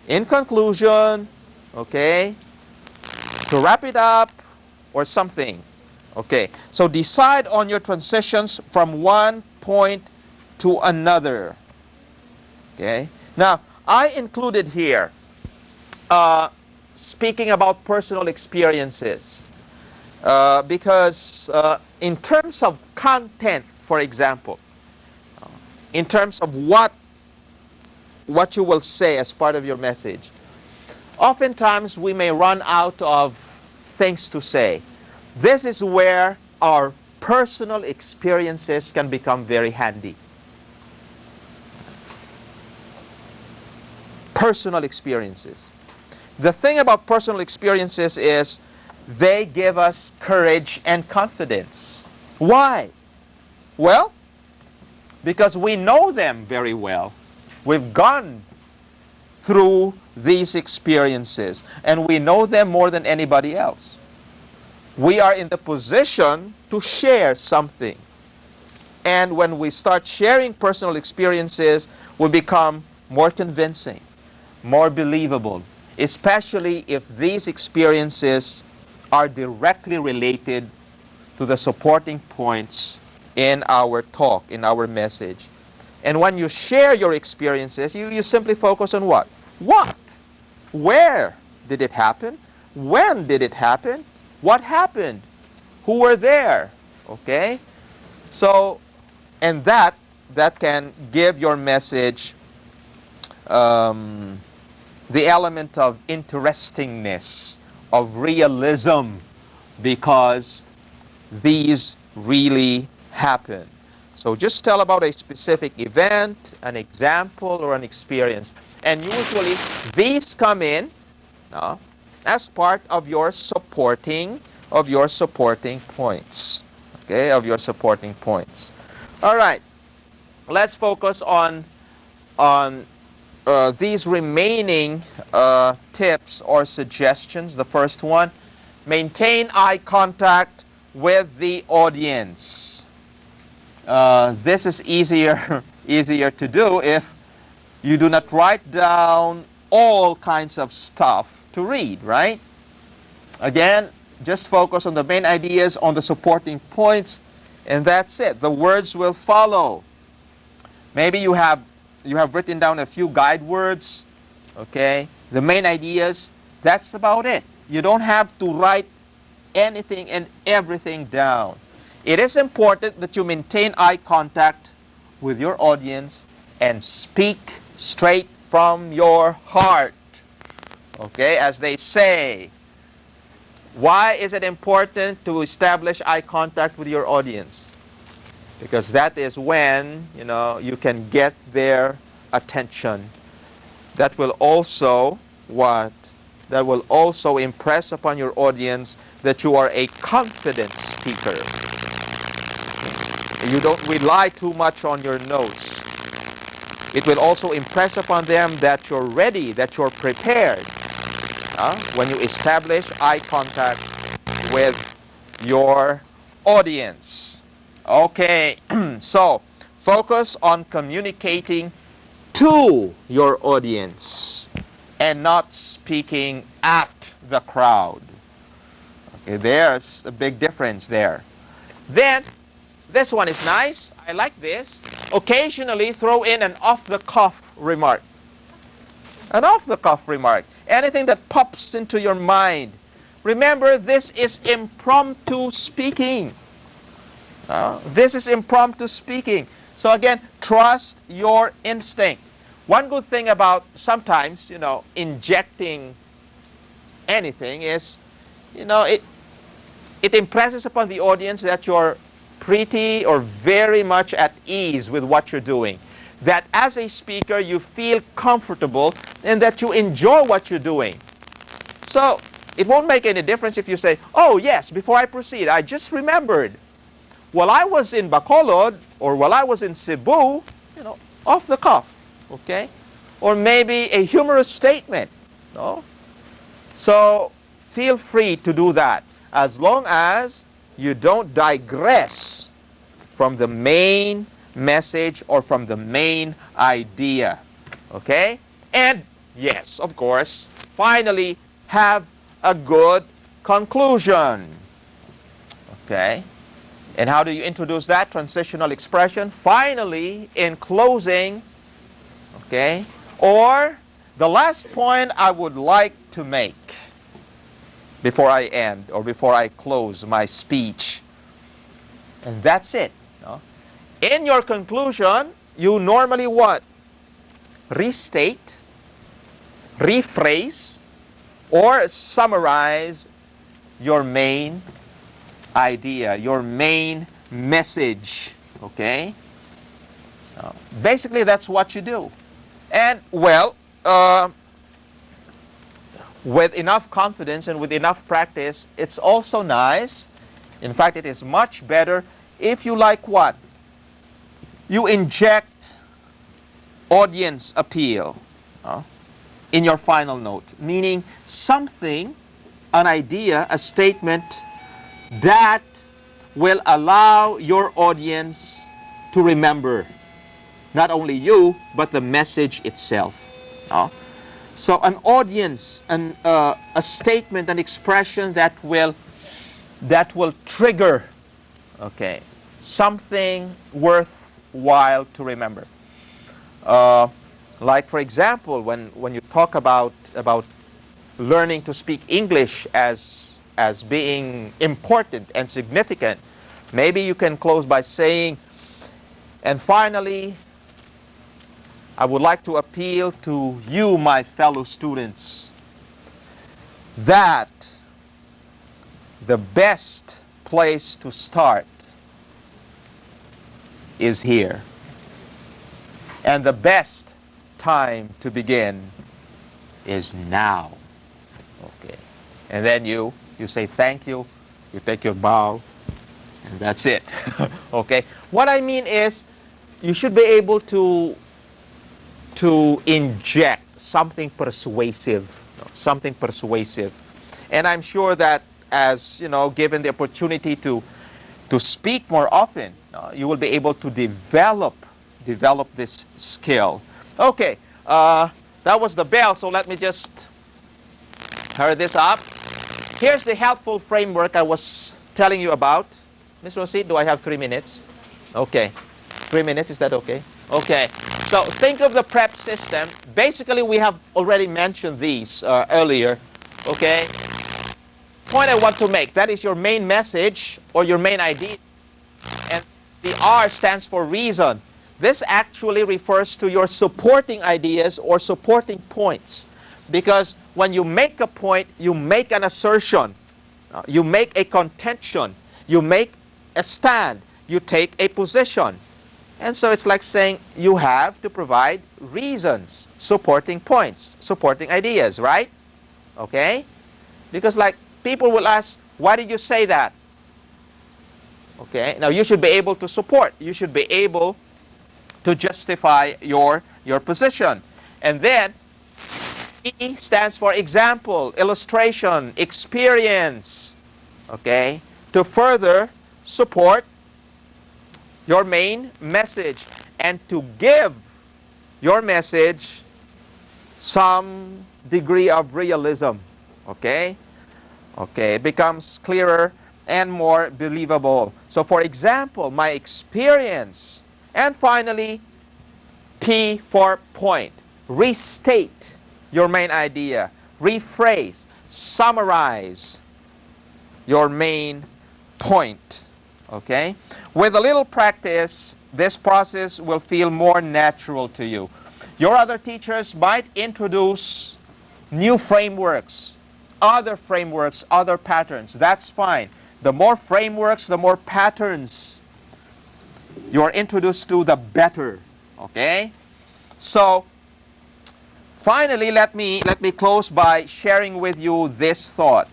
in conclusion, okay, to wrap it up or something. Okay, so decide on your transitions from one point to another. Okay, now I included here speaking about personal experiences because in terms of content, for example, in terms of what you will say as part of your message, oftentimes we may run out of things to say. This is where our personal experiences can become very handy. Personal experiences. The thing about personal experiences is they give us courage and confidence. Why? Well, because we know them very well. We've gone through these experiences and we know them more than anybody else. We are in the position to share something. And when we start sharing personal experiences, we become more convincing, more believable, especially if these experiences are directly related to the supporting points in our talk, in our message. And when you share your experiences, you simply focus on what? What? Where did it happen? When did it happen? What happened? Who were there? Okay? So, and that can give your message the element of interestingness, of realism, because these really happen. So just tell about a specific event, an example, or an experience. And usually these come in as part of your supporting points. Okay, of your supporting points. All right. Let's focus on these remaining tips or suggestions. The first one, maintain eye contact with the audience. This is easier to do if you do not write down all kinds of stuff to read, right? Again, just focus on the main ideas, on the supporting points, and that's it. The words will follow. Maybe you have written down a few guide words, okay? The main ideas, that's about it. You don't have to write anything and everything down. It is important that you maintain eye contact with your audience and speak straight from your heart. Okay, as they say. Why is it important to establish eye contact with your audience? Because that is when, you can get their attention. That will also what? That will also impress upon your audience that you are a confident speaker. You don't rely too much on your notes. It will also impress upon them that you're ready, that you're prepared. When you establish eye contact with your audience. Okay, so focus on communicating to your audience and not speaking at the crowd. Okay, there's a big difference there. Then, this one is nice. I like this. Occasionally throw in an off-the-cuff remark. An off-the-cuff remark. Anything that pops into your mind. Remember, this is impromptu speaking. This is impromptu speaking. So again, trust your instinct. One good thing about sometimes, injecting anything is, it impresses upon the audience that you're pretty or very much at ease with what you're doing. That as a speaker, you feel comfortable and that you enjoy what you're doing. So it won't make any difference if you say, oh yes, before I proceed, I just remembered. While I was in Bacolod or while I was in Cebu, off the cuff, okay? Or maybe a humorous statement, no? So feel free to do that as long as you don't digress from the main message or from the main idea, okay? And yes, of course, finally have a good conclusion, okay? And how do you introduce that? Transitional expression. Finally, in closing, okay? Or the last point I would like to make before I end or before I close my speech. And that's it. In your conclusion, you normally what? Restate, rephrase, or summarize your main idea, your main message, okay? Basically, that's what you do. And, well, with enough confidence and with enough practice, it's also nice. In fact, it is much better if you like what? You inject audience appeal in your final note, meaning something, an idea, a statement that will allow your audience to remember not only you, but the message itself. So an audience, a statement, an expression that will trigger, okay, something worthwhile to remember. Like for example, when you talk about learning to speak English as being important and significant, maybe you can close by saying, and finally, I would like to appeal to you, my fellow students, that the best place to start is here. And the best time to begin is now. Okay. And then you say thank you, you take your bow, and that's it. Okay. What I mean is, you should be able to to inject something persuasive, something persuasive. And I'm sure that as, given the opportunity to speak more often, you will be able to develop this skill. Okay, that was the bell, so let me just hurry this up. Here's the helpful framework I was telling you about. Ms. Rosie, do I have 3 minutes? Okay. 3 minutes, is that okay? Okay. So think of the prep system. Basically, we have already mentioned these earlier. Okay. Point I want to make, that is your main message or your main idea. And the R stands for reason. This actually refers to your supporting ideas or supporting points. Because when you make a point, you make an assertion, you make a contention, you make a stand, you take a position. And so it's like saying you have to provide reasons, supporting points, supporting ideas, right? Okay? Because like people will ask, why did you say that? Okay? Now you should be able to support. You should be able to justify your position. And then E stands for example, illustration, experience, okay, to further support your main message and to give your message some degree of realism, okay? Okay, it becomes clearer and more believable. So for example, my experience. And finally, P for point. Restate your main idea. Rephrase, summarize your main point. Okay? With a little practice, this process will feel more natural to you. Your other teachers might introduce new frameworks, other patterns. That's fine. The more frameworks, the more patterns you are introduced to, the better. Okay? So, finally, let me close by sharing with you this thought.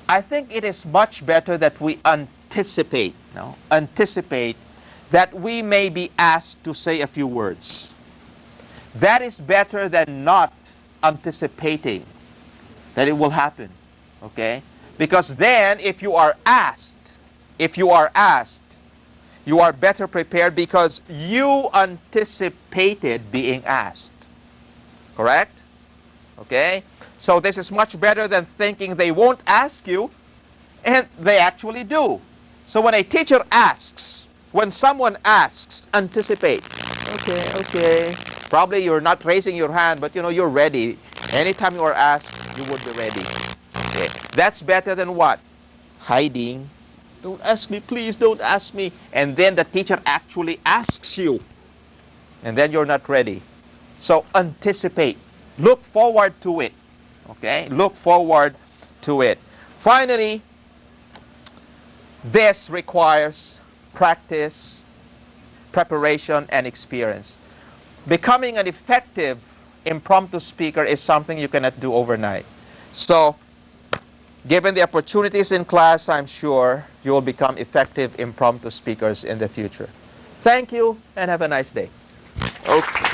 I think it is much better that we anticipate that we may be asked to say a few words. That is better than not anticipating that it will happen. Okay? Because then if you are asked, you are better prepared because you anticipated being asked. Correct? Okay? So this is much better than thinking they won't ask you, and they actually do. So when a teacher asks, when someone asks, anticipate. Okay. Probably you're not raising your hand, but you're ready. Anytime you are asked, you would be ready. Okay. That's better than what? Hiding. Don't ask me, please don't ask me. And then the teacher actually asks you. And then you're not ready. So anticipate. Look forward to it. Okay? Look forward to it. Finally, this requires practice, preparation, and experience. Becoming an effective impromptu speaker is something you cannot do overnight. So, given the opportunities in class, I'm sure you will become effective impromptu speakers in the future. Thank you, and have a nice day. Okay.